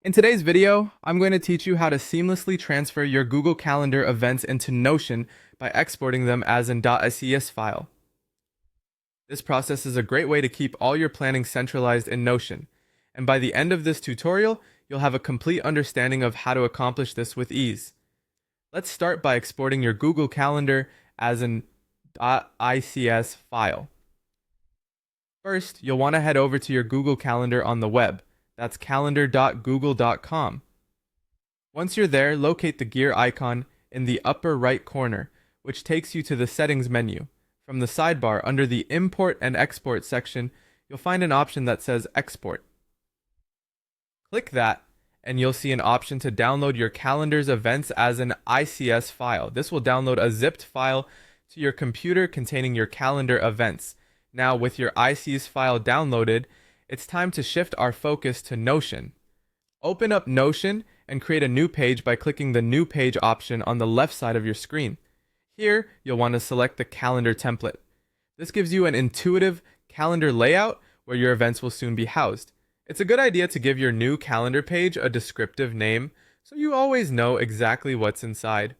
In today's video, I'm going to teach you how to seamlessly transfer your Google Calendar events into Notion by exporting them as an .ses file. This process is a great way to keep all your planning centralized in Notion, and by the end of this tutorial, you'll have a complete understanding of how to accomplish this with ease. Let's start by exporting your Google Calendar as an .ics file. First, you'll want to head over to your Google Calendar on the web. That's calendar.google.com. Once you're there, locate the gear icon in the upper right corner, which takes you to the Settings menu. From the sidebar, under the Import and Export section, you'll find an option that says Export. Click that, and you'll see an option to download your calendar's events as an ICS file. This will download a zipped file to your computer containing your calendar events. Now, with your ICS file downloaded, it's time to shift our focus to Notion. Open up Notion and create a new page by clicking the New Page option on the left side of your screen. Here, you'll want to select the calendar template. This gives you an intuitive calendar layout where your events will soon be housed. It's a good idea to give your new calendar page a descriptive name so you always know exactly what's inside.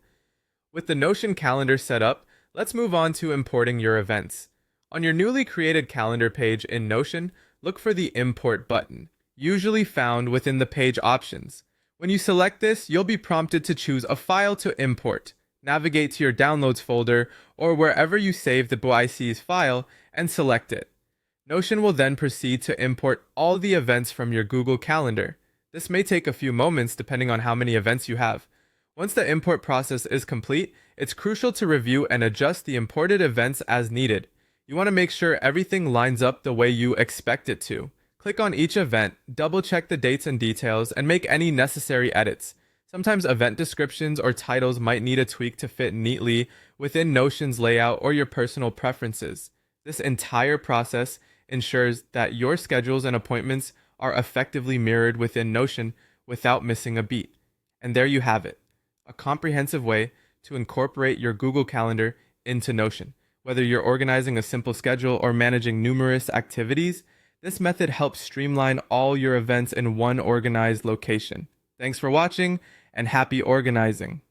With the Notion calendar set up, let's move on to importing your events. On your newly created calendar page in Notion, look for the Import button, usually found within the page options. When you select this, you'll be prompted to choose a file to import. Navigate to your Downloads folder or wherever you save the .ics file and select it. Notion will then proceed to import all the events from your Google Calendar. This may take a few moments depending on how many events you have. Once the import process is complete, it's crucial to review and adjust the imported events as needed. You want to make sure everything lines up the way you expect it to. Click on each event, double check the dates and details, and make any necessary edits. Sometimes event descriptions or titles might need a tweak to fit neatly within Notion's layout or your personal preferences. This entire process ensures that your schedules and appointments are effectively mirrored within Notion without missing a beat. And there you have it, a comprehensive way to incorporate your Google Calendar into Notion. Whether you're organizing a simple schedule or managing numerous activities, this method helps streamline all your events in one organized location. Thanks for watching, and happy organizing!